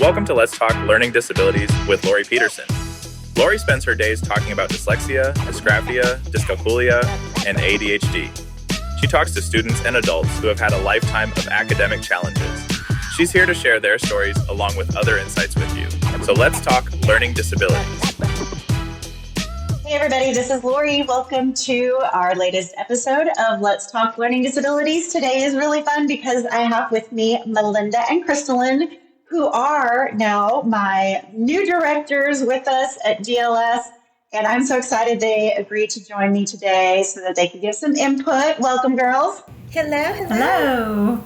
Welcome to Let's Talk Learning Disabilities with Laurie Peterson. Laurie spends her days talking about dyslexia, dysgraphia, dyscalculia, and ADHD. She talks to students and adults who have had a lifetime of academic challenges. She's here to share their stories along with other insights with you. So let's talk learning disabilities. Hey everybody, this is Laurie. Welcome to our latest episode of Let's Talk Learning Disabilities. Today is really fun because I have with me Melinda and Crystalyn, who are now my new directors with us at DLS. And I'm so excited they agreed to join me today so that they can give some input. Welcome, girls. Hello.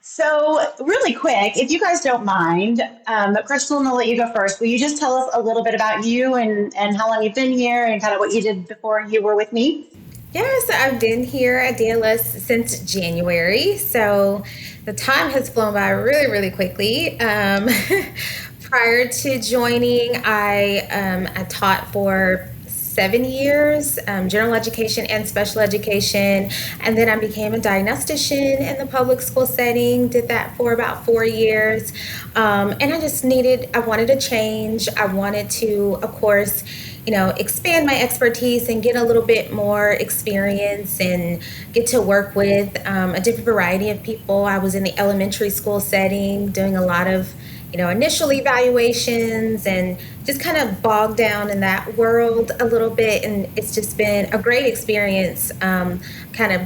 So really quick, if you guys don't mind, Crystalyn, I'll let you go first. Will you just tell us a little bit about you and how long you've been here and kind of what you did before you were with me? Yeah, so I've been here at DLS since January. So the time has flown by really, really quickly. Prior to joining, I taught for 7 years, general education and special education. And then I became a diagnostician in the public school setting, did that for about 4 years. And I wanted to change. I wanted to, of course, expand my expertise and get a little bit more experience and get to work with a different variety of people. I was in the elementary school setting doing a lot of initial evaluations and just kind of bogged down in that world a little bit. And it's just been a great experience, kind of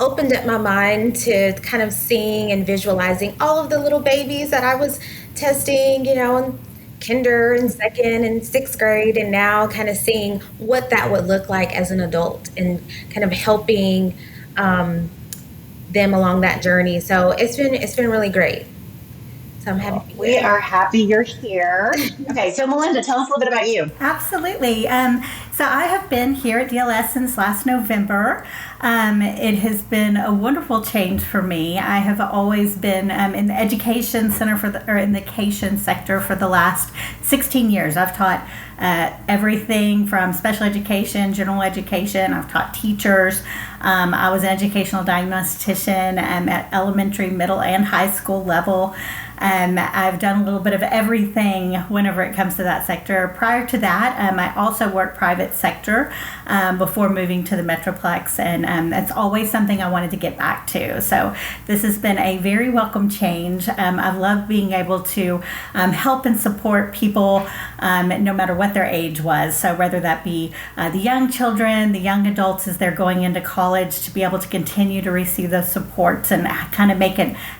opened up my mind to kind of seeing and visualizing all of the little babies that I was testing, in kinder and second and sixth grade, and now kind of seeing what that would look like as an adult and kind of helping them along that journey. So it's been really great. So I'm happy. We are happy you're here. Okay, so Melinda, tell us a little bit about you. Absolutely. So I have been here at DLS since last November. It has been a wonderful change for me. I have always been in the education sector for the last 16 years. I've taught everything from special education, general education. I've taught teachers. I was an educational diagnostician at elementary, middle, and high school level. I've done a little bit of everything whenever it comes to that sector. Prior to that, I also worked private sector before moving to the Metroplex, and that's always something I wanted to get back to. So this has been a very welcome change. I've loved being able to help and support people no matter what their age was. So whether that be the young children, the young adults as they're going into college, to be able to continue to receive those supports and kind of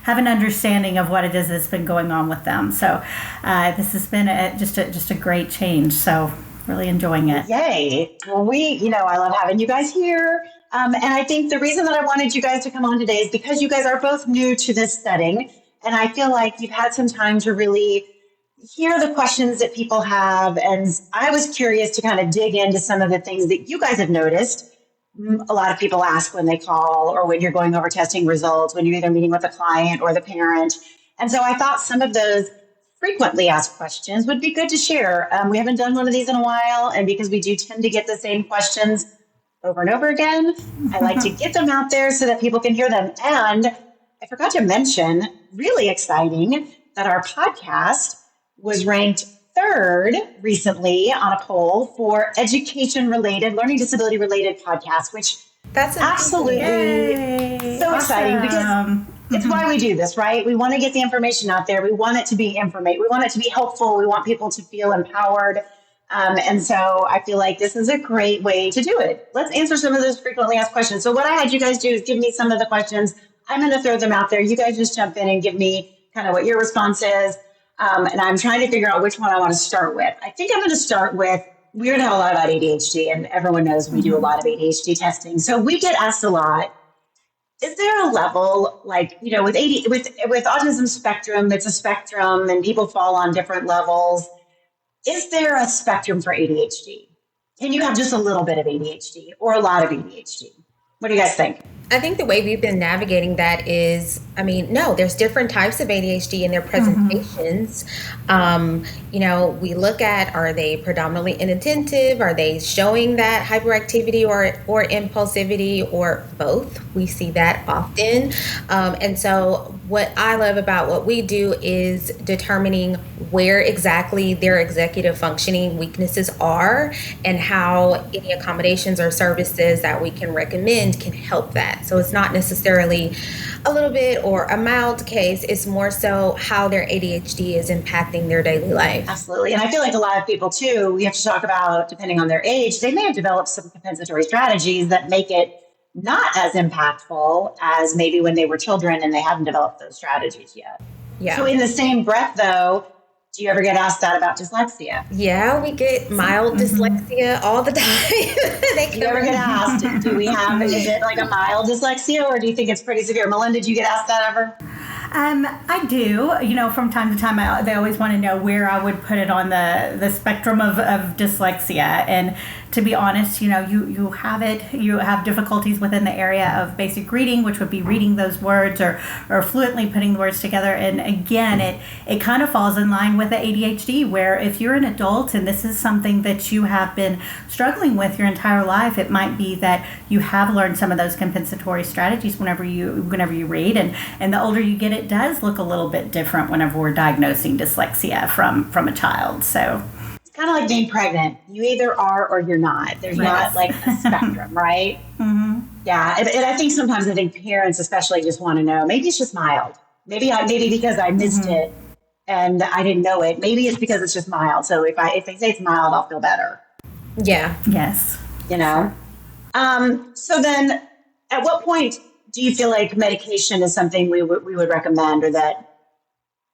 have an understanding of what it is that's been going on with them. So this has been just a great change. So really enjoying it. Yay. Well, I love having you guys here. And I think the reason that I wanted you guys to come on today is because you guys are both new to this setting. And I feel like you've had some time to really hear the questions that people have. And I was curious to kind of dig into some of the things that you guys have noticed. A lot of people ask when they call or when you're going over testing results, when you're either meeting with a client or the parent. And so I thought some of those frequently asked questions would be good to share. We haven't done one of these in a while, and because we do tend to get the same questions over and over again, I like to get them out there so that people can hear them. And I forgot to mention, really exciting, that our podcast was ranked 3rd recently on a poll for education-related, learning disability-related podcasts, which that's absolutely so exciting because it's why we do this, right? We want to get the information out there. We want it to be we want it to be helpful. We want people to feel empowered. And so I feel like this is a great way to do it. Let's answer some of those frequently asked questions. So what I had you guys do is give me some of the questions. I'm going to throw them out there. You guys just jump in and give me kind of what your response is. And I'm trying to figure out which one I want to start with. I think I'm going to start with, we heard a lot about ADHD, and everyone knows we do a lot of ADHD testing. So we get asked a lot, is there a level like, with autism spectrum, it's a spectrum and people fall on different levels. Is there a spectrum for ADHD? Can you have just a little bit of ADHD or a lot of ADHD? What do you guys think? I think the way we've been navigating that is, no, there's different types of ADHD in their presentations. We look at, are they predominantly inattentive? Are they showing that hyperactivity or impulsivity or both? We see that often. And so what I love about what we do is determining where exactly their executive functioning weaknesses are and how any accommodations or services that we can recommend can help that. So it's not necessarily a little bit or a mild case, it's more so how their ADHD is impacting their daily life. Absolutely. And I feel like a lot of people too, we have to talk about, depending on their age, they may have developed some compensatory strategies that make it not as impactful as maybe when they were children and they hadn't developed those strategies yet. Yeah. So in the same breath though, do you ever get asked that about dyslexia? Yeah, we get mild dyslexia all the time. Do you ever get asked, is it like a mild dyslexia or do you think it's pretty severe? Melinda, do you get asked that ever? I do. From time to time, they always want to know where I would put it on the spectrum of dyslexia. And to be honest, you have difficulties within the area of basic reading, which would be reading those words or fluently putting the words together. And again, it kind of falls in line with the ADHD, where if you're an adult and this is something that you have been struggling with your entire life, it might be that you have learned some of those compensatory strategies whenever you read. And the older you get, it does look a little bit different whenever we're diagnosing dyslexia from a child. So it's kind of like being pregnant. You either are or you're not. There's not like a spectrum, right? Mm-hmm. Yeah. And I think parents especially just want to know, maybe it's just mild. Maybe because I missed it and I didn't know it. Maybe it's because it's just mild. So if they say it's mild, I'll feel better. Yeah. Yes. So then at what point do you feel like medication is something we would recommend or that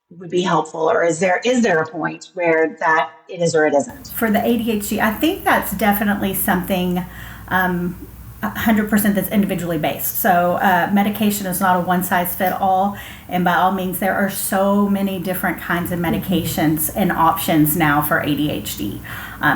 would be helpful? Or is there a point where that it is or it isn't? For the ADHD, I think that's definitely something 100% that's individually based. So medication is not a one-size-fits-all. And by all means, there are so many different kinds of medications and options now for ADHD.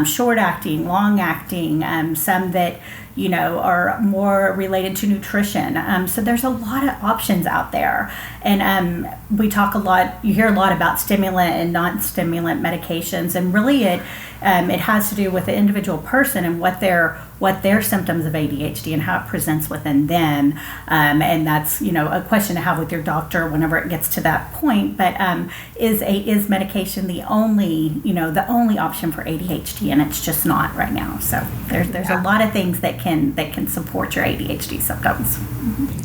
Short-acting, long-acting, some that are more related to nutrition. So there's a lot of options out there. And we talk a lot, you hear a lot about stimulant and non-stimulant medications. And really it has to do with the individual person and what their symptoms of ADHD and how it presents within them. And that's, a question to have with your doctor whenever it gets to that point. But is medication the only option for ADHD? And it's just not right now. So there's a lot of things that can support your ADHD symptoms.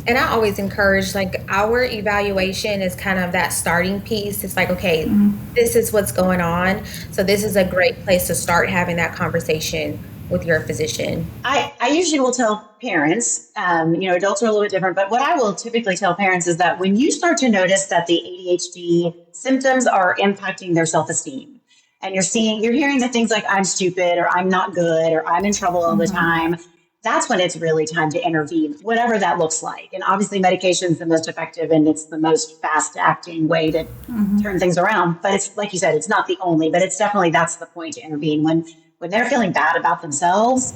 And I always encourage, our evaluation is kind of that starting piece. It's like, okay, this is what's going on. So this is a great place to start having that conversation with your physician. I usually will tell parents, adults are a little bit different, but what I will typically tell parents is that when you start to notice that the ADHD symptoms are impacting their self-esteem, and you're hearing the things like I'm stupid or I'm not good or I'm in trouble all the time, that's when it's really time to intervene, whatever that looks like. And obviously medication is the most effective and it's the most fast-acting way to turn things around. But it's like you said, it's not the only, but it's definitely that's the point to intervene. When they're feeling bad about themselves,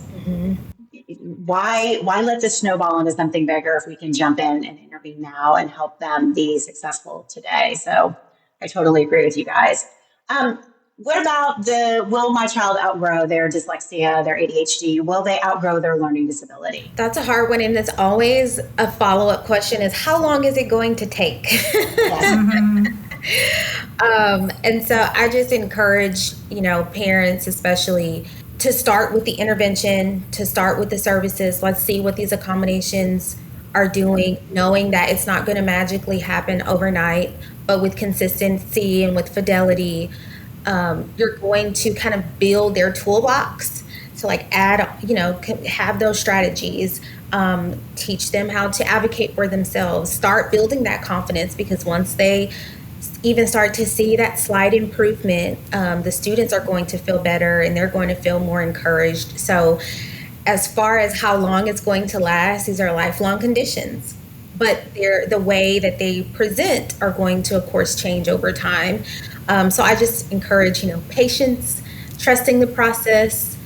why let this snowball into something bigger if we can jump in and intervene now and help them be successful today? So I totally agree with you guys. What about will my child outgrow their dyslexia, their ADHD? Will they outgrow their learning disability? That's a hard one. And it's always a follow-up question is how long is it going to take? Yes. And so I just encourage, parents especially to start with the intervention, to start with the services. Let's see what these accommodations are doing, knowing that it's not going to magically happen overnight, but with consistency and with fidelity, you're going to kind of build their toolbox to add, have those strategies, teach them how to advocate for themselves, start building that confidence, because once they even start to see that slight improvement, the students are going to feel better and they're going to feel more encouraged. So as far as how long it's going to last, these are lifelong conditions, but the way that they present are going to, of course, change over time. So I just encourage, patience, trusting the process,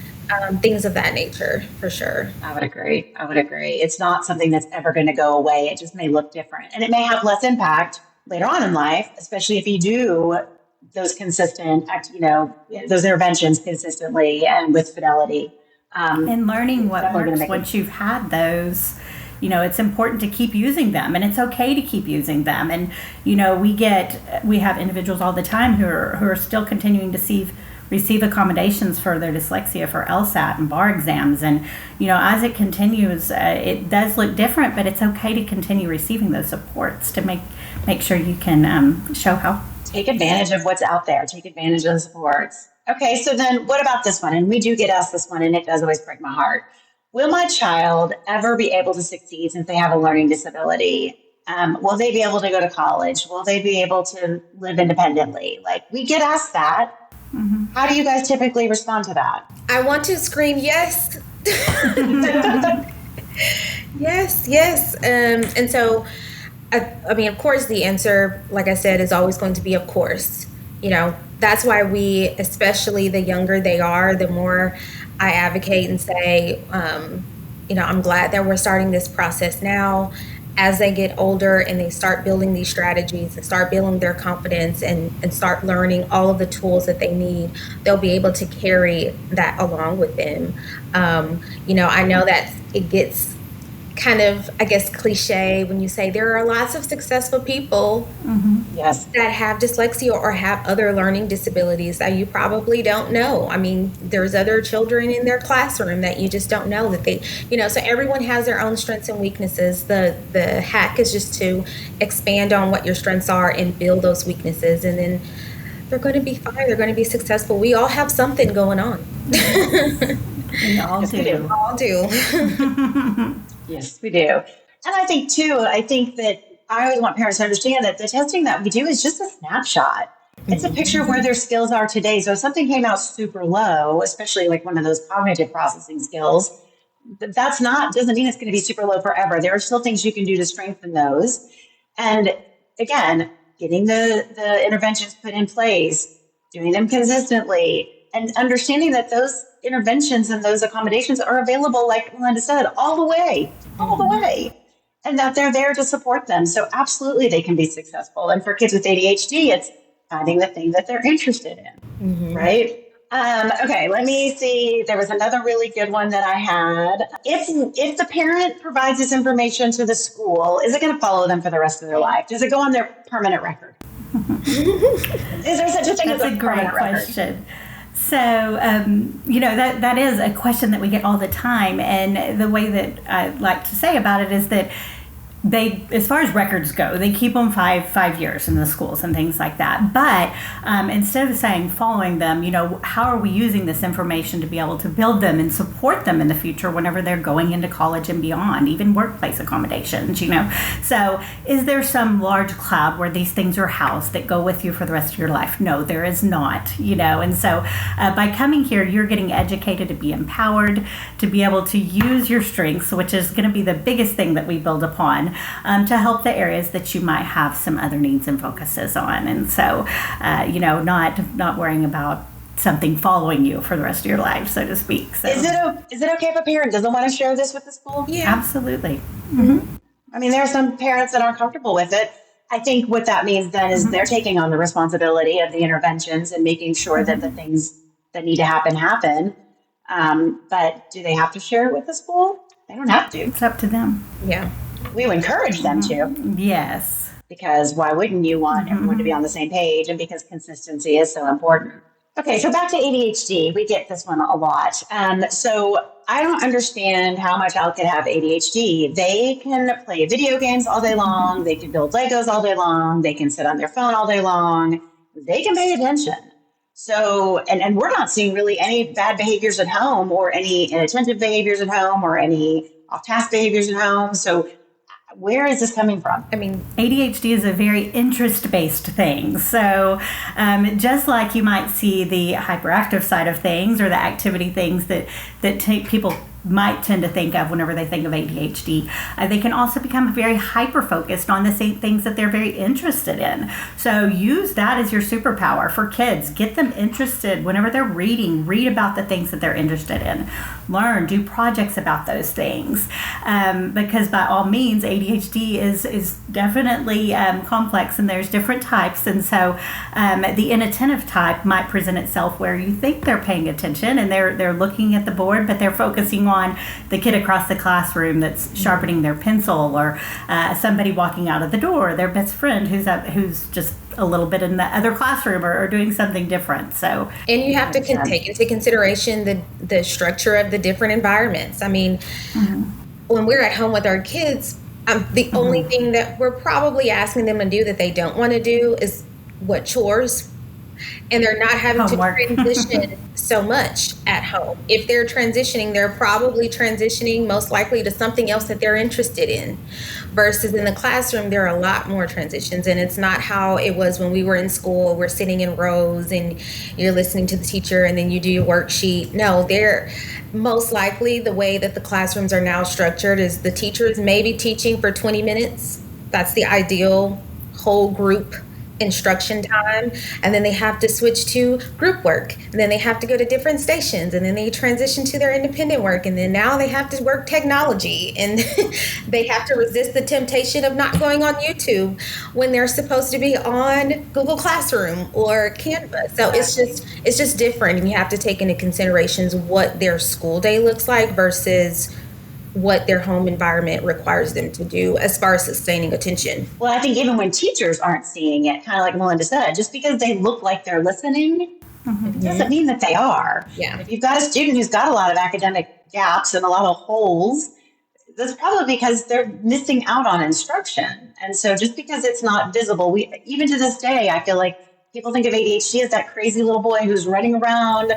things of that nature, for sure. I would agree. It's not something that's ever going to go away. It just may look different and it may have less impact later on in life, especially if you do those consistent, those interventions consistently and with fidelity. And learning what works once you've had those, it's important to keep using them, and it's okay to keep using them. And, we have individuals all the time who are still continuing to receive accommodations for their dyslexia for LSAT and bar exams. And, as it continues, it does look different, but it's okay to continue receiving those supports to make sure you can show how. Take advantage of what's out there. Take advantage of the supports. Okay, so then what about this one? And we do get asked this one, and it does always break my heart. Will my child ever be able to succeed since they have a learning disability? Will they be able to go to college? Will they be able to live independently? Like, we get asked that. Mm-hmm. How do you guys typically respond to that? I want to scream yes. Yes. And so, I mean, of course, the answer, like I said, is always going to be, of course. That's why we, especially the younger they are, the more I advocate and say, I'm glad that we're starting this process now. As they get older and they start building these strategies and start building their confidence and start learning all of the tools that they need, they'll be able to carry that along with them. I know that it gets kind of, I guess, cliche when you say there are lots of successful people yes, that have dyslexia or have other learning disabilities that you probably don't know. I mean, there's other children in their classroom that you just don't know that they, so everyone has their own strengths and weaknesses. The hack is just to expand on what your strengths are and build those weaknesses, and then they're going to be fine. They're going to be successful. We all have something going on. We all do. We all do. Yes, we do. And I think that I always want parents to understand that the testing that we do is just a snapshot. It's a picture of where their skills are today. So if something came out super low, especially like one of those cognitive processing skills, doesn't mean it's going to be super low forever. There are still things you can do to strengthen those. And again, getting the interventions put in place, doing them consistently, and understanding that those interventions and those accommodations are available, like Melinda said, all the way, and that they're there to support them. So absolutely they can be successful. And for kids with ADHD, it's finding the thing that they're interested in, right? Okay, let me see. There was another really good one that I had. If the parent provides this information to the school, is it going to follow them for the rest of their life? Does it go on their permanent record? Is there such a thing as a permanent question? So, that is a question that we get all the time. And the way that I like to say about it is that they, as far as records go, they keep them five years in the schools and things like that. But instead of saying following them, how are we using this information to be able to build them and support them in the future whenever they're going into college and beyond, even workplace accommodations, So is there some large cloud where these things are housed that go with you for the rest of your life? No, there is not, And so by coming here, you're getting educated to be empowered, to be able to use your strengths, which is going to be the biggest thing that we build upon. To help the areas that you might have some other needs and focuses on. And so, not worrying about something following you for the rest of your life, so to speak. So, is it okay if a parent doesn't want to share this with the school? Yeah, absolutely. I mean, there are some parents that aren't comfortable with it. I think what that means then is they're taking on the responsibility of the interventions and making sure that the things that need to happen. But do they have to share it with the school? They don't have to. It's up to them. Yeah. We encourage them to. Yes. Because why wouldn't you want everyone to be on the same page? And because consistency is so important. Okay, so back to ADHD. We get this one a lot. So I don't understand how my child could have ADHD. They can play video games all day long. They can build Legos all day long. They can sit on their phone all day long. They can pay attention. So, and we're not seeing really any bad behaviors at home or any inattentive behaviors at home or any off-task behaviors at home. So where is this coming from? I mean, ADHD is a very interest-based thing. So just like you might see the hyperactive side of things or the activity things that people might tend to think of whenever they think of ADHD. They can also become very hyper-focused on the same things that they're very interested in. So use that as your superpower for kids. Get them interested whenever they're reading. Read about the things that they're interested in. Learn, do projects about those things. Because by all means, ADHD is definitely complex and there's different types. And so the inattentive type might present itself where you think they're paying attention and they're looking at the board, but they're focusing on on the kid across the classroom that's sharpening their pencil, or somebody walking out of the door, their best friend who's just a little bit in the other classroom or doing something different. So, and you have to take into consideration the structure of the different environments. I mean, when we're at home with our kids, the only thing that we're probably asking them to do that they don't want to do is what chores, and they're not having Homework. to transition so much at home. If they're transitioning, they're probably transitioning most likely to something else that they're interested in, versus in the classroom, there are a lot more transitions, and it's not how it was when we were in school. We're sitting in rows and you're listening to the teacher and then you do your worksheet. No, they're most likely the way that the classrooms are now structured is the teacher is maybe teaching for 20 minutes. That's the ideal whole group instruction time, and then they have to switch to group work, and then they have to go to different stations, and then they transition to their independent work, and then now they have to work technology, and they have to resist the temptation of not going on YouTube when they're supposed to be on Google Classroom or Canva. So it's just different, and you have to take into considerations what their school day looks like versus what their home environment requires them to do as far as sustaining attention. Well, I think even when teachers aren't seeing it, kind of like Melinda said, just because they look like they're listening, it doesn't mean that they are. Yeah. If you've got a student who's got a lot of academic gaps and a lot of holes, that's probably because they're missing out on instruction. And so just because it's not visible, even to this day, I feel like people think of ADHD as that crazy little boy who's running around,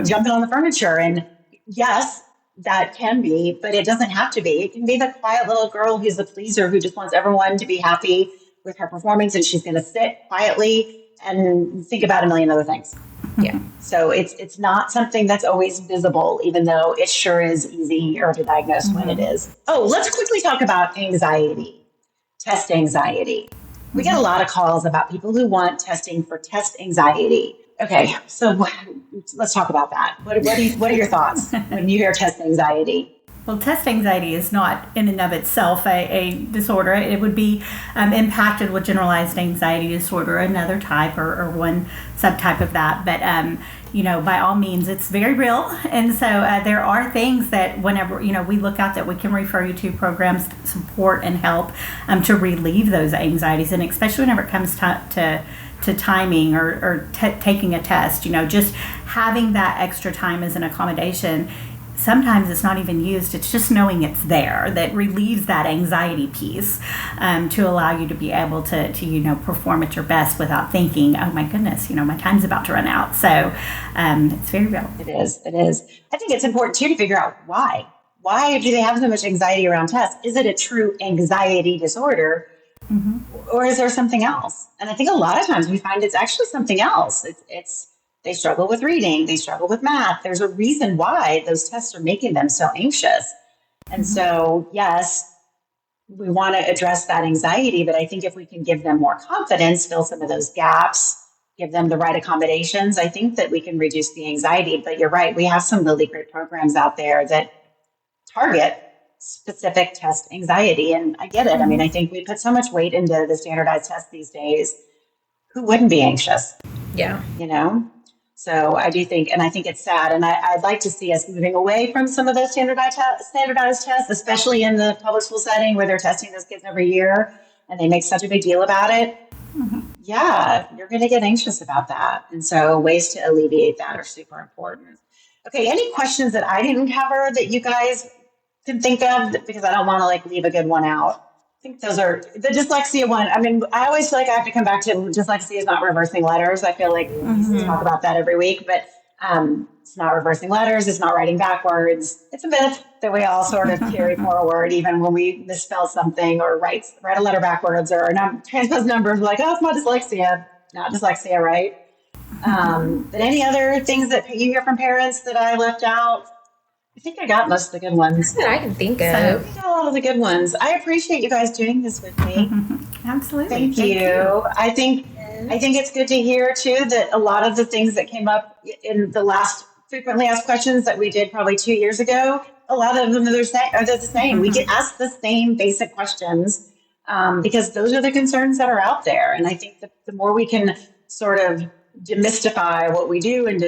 jumping on the furniture. And yes, that can be, but it doesn't have to be. It can be the quiet little girl who's a pleaser who just wants everyone to be happy with her performance, and she's going to sit quietly and think about a million other things. Yeah. So it's not something that's always visible, even though it sure is easier to diagnose when it is. Oh, let's quickly talk about anxiety, test anxiety. We get a lot of calls about people who want testing for test anxiety. Okay, so let's talk about that. What are your thoughts when you hear test anxiety? Well, test anxiety is not in and of itself a disorder. It would be impacted with generalized anxiety disorder, another type or one subtype of that. But, by all means, it's very real. And so there are things that whenever, we look out that we can refer you to programs to support and help to relieve those anxieties. And especially whenever it comes to timing or taking a test, just having that extra time as an accommodation. Sometimes it's not even used. It's just knowing it's there that relieves that anxiety piece to allow you to be able to perform at your best without thinking, oh my goodness, my time's about to run out. So it's very real. It is. I think it's important too to figure out why. Why do they have so much anxiety around tests? Is it a true anxiety disorder? Or is there something else? And I think a lot of times we find it's actually something else. It's they struggle with reading, they struggle with math. There's a reason why those tests are making them so anxious. And so, yes, we want to address that anxiety, but I think if we can give them more confidence, fill some of those gaps, give them the right accommodations, I think that we can reduce the anxiety. But you're right, we have some really great programs out there that target specific test anxiety. And I get it. I mean, I think we put so much weight into the standardized tests these days. Who wouldn't be anxious? Yeah. So I do think, and I think it's sad. And I'd like to see us moving away from some of those standardized tests, especially in the public school setting where they're testing those kids every year and they make such a big deal about it. Yeah, you're going to get anxious about that. And so ways to alleviate that are super important. Okay, any questions that I didn't cover that you guys can think of, because I don't want to leave a good one out? I think those are the dyslexia one. I mean, I always feel like I have to come back to dyslexia is not reversing letters. I feel like we talk about that every week, but it's not reversing letters. It's not writing backwards. It's a myth that we all sort of carry forward, even when we misspell something or write a letter backwards or transpose numbers. We're like, oh, it's not dyslexia. Not dyslexia, right? But any other things that you hear from parents that I left out? I think I got most of the good ones. That I can think of. I got a lot of the good ones. I appreciate you guys doing this with me. Absolutely. Thank you. I think it's good to hear too that a lot of the things that came up in the last frequently asked questions that we did probably 2 years ago, a lot of them are the same. We get asked the same basic questions because those are the concerns that are out there. And I think that the more we can sort of demystify what we do and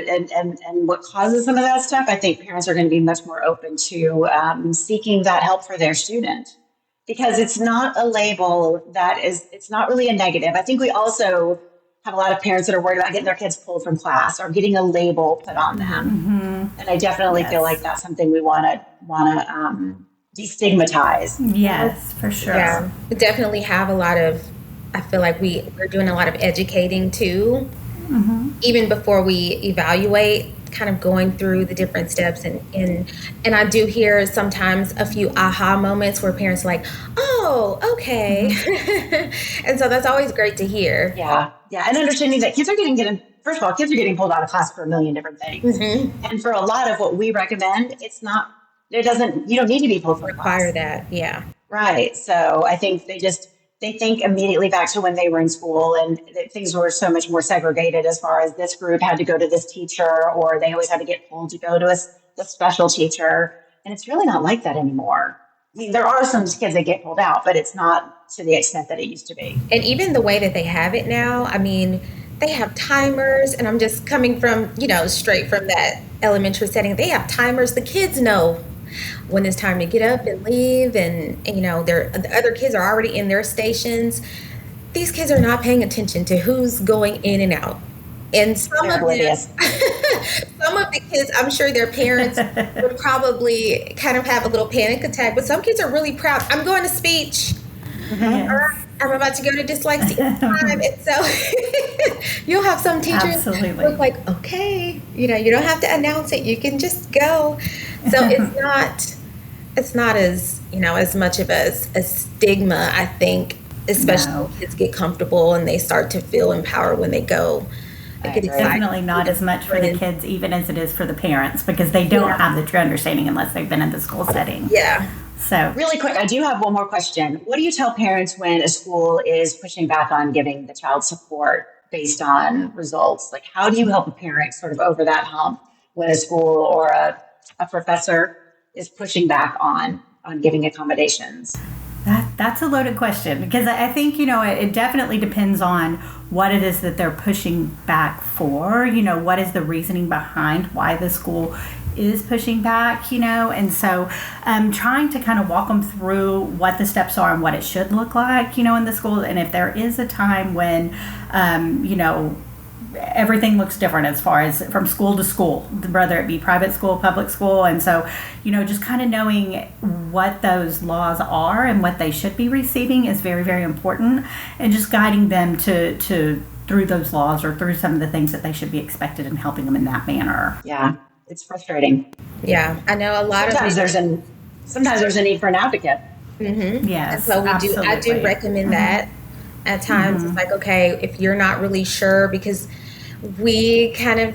what causes some of that stuff, I think parents are going to be much more open to seeking that help for their student, because it's not a label it's not really a negative. I think we also have a lot of parents that are worried about getting their kids pulled from class or getting a label put on them. And I definitely feel like that's something we want to destigmatize. Yes, for sure. Yeah, we definitely have a lot of, I feel like we're doing a lot of educating too, even before we evaluate, kind of going through the different steps. And I do hear sometimes a few aha moments where parents are like, oh, okay. And so that's always great to hear. Yeah. And understanding that kids are first of all, kids are getting pulled out of class for a million different things. And for a lot of what we recommend, you don't need to be pulled from Require class. that. Yeah. Right. So I think they think immediately back to when they were in school, and things were so much more segregated as far as this group had to go to this teacher, or they always had to get pulled to go to the special teacher. And it's really not like that anymore. I mean, there are some kids that get pulled out, but it's not to the extent that it used to be. And even the way that they have it now, I mean, they have timers, and I'm just coming from, straight from that elementary setting. They have timers. The kids know when it's time to get up and leave, and the other kids are already in their stations. These kids are not paying attention to who's going in and out. And some of the kids, I'm sure their parents would probably kind of have a little panic attack, but some kids are really proud. I'm going to speech. Or I'm about to go to dyslexia time. And so you'll have some teachers look like, okay, you don't have to announce it. You can just go. So it's not as, as much of a stigma, I think, especially when kids get comfortable and they start to feel empowered when they go. Definitely not as much for the kids even as it is for the parents, because they don't have the true understanding unless they've been in the school setting. Yeah. So really quick, I do have one more question. What do you tell parents when a school is pushing back on giving the child support based on results? Like, how do you help a parent sort of over that hump when a school or a professor is pushing back on giving accommodations? That's a loaded question, because I think, it definitely depends on what it is that they're pushing back for. What is the reasoning behind why the school is pushing back, and so trying to kind of walk them through what the steps are and what it should look like, in the school. And if there is a time when, everything looks different as far as from school to school, whether it be private school, public school. And so, just kind of knowing what those laws are and what they should be receiving is very, very important. And just guiding them to through those laws or through some of the things that they should be expected, and helping them in that manner. Yeah, it's frustrating. Yeah, I know a lot sometimes there's a need for an advocate. Yes, and so I do recommend that at times. It's like, okay, if you're not really sure, because we kind of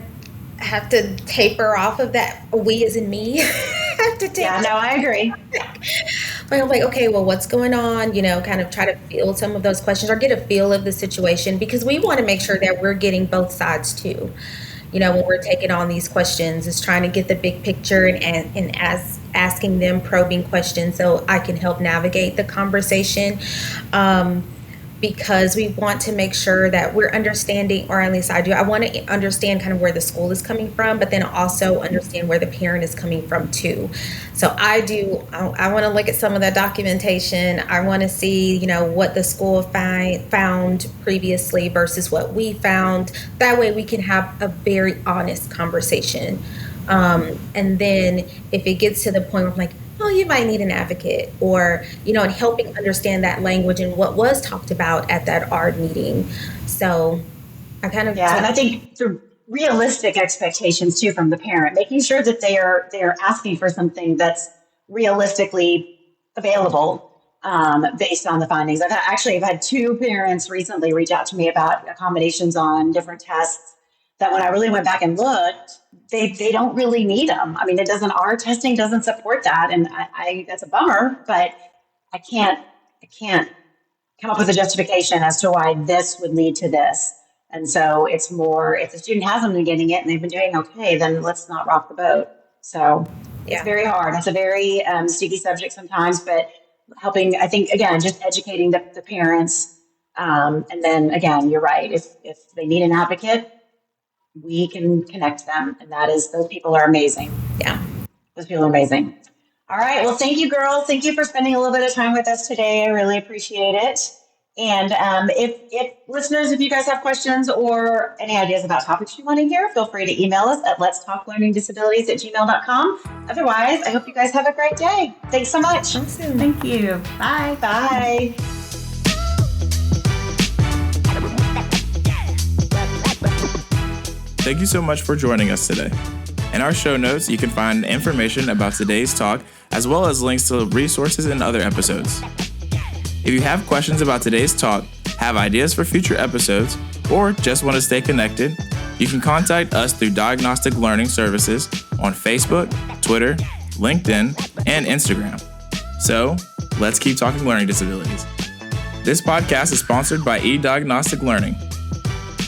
have to taper off of that. We as in me have to taper. Yeah, no, I agree. But I'm like, okay, well, what's going on? Kind of try to field some of those questions or get a feel of the situation, because we want to make sure that we're getting both sides too. When we're taking on these questions, is trying to get the big picture and asking them probing questions so I can help navigate the conversation. Because we want to make sure that we're understanding, or at least I do. I want to understand kind of where the school is coming from, but then also understand where the parent is coming from too. So I want to look at some of that documentation. I want to see, what the school found previously versus what we found. That way we can have a very honest conversation. And then if it gets to the point where I'm like, oh, you might need an advocate, or, and helping understand that language and what was talked about at that ARD meeting. So I kind of... Yeah, and I think through realistic expectations too from the parent, making sure that they are asking for something that's realistically available based on the findings. I've had two parents recently reach out to me about accommodations on different tests that when I really went back and looked, they don't really need them. I mean, our testing doesn't support that. And I that's a bummer, but I can't come up with a justification as to why this would lead to this. And so it's more, if the student hasn't been getting it and they've been doing okay, then let's not rock the boat. So it's very hard. It's a very sticky subject sometimes, but helping, I think, again, just educating the parents. And then again, you're right. If they need an advocate, we can connect them. And those people are amazing. Yeah. Those people are amazing. All right. Well, thank you, girls. Thank you for spending a little bit of time with us today. I really appreciate it. And if listeners, if you guys have questions or any ideas about topics you want to hear, feel free to email us at letstalklearningdisabilities@gmail.com. Otherwise, I hope you guys have a great day. Thanks so much. Awesome. Thank you. Bye. Bye. Thank you so much for joining us today. In our show notes, you can find information about today's talk, as well as links to resources and other episodes. If you have questions about today's talk, have ideas for future episodes, or just want to stay connected, you can contact us through Diagnostic Learning Services on Facebook, Twitter, LinkedIn, and Instagram. So, let's keep talking learning disabilities. This podcast is sponsored by Diagnostic Learning.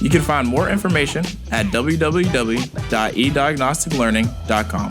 You can find more information at www.ediagnosticlearning.com.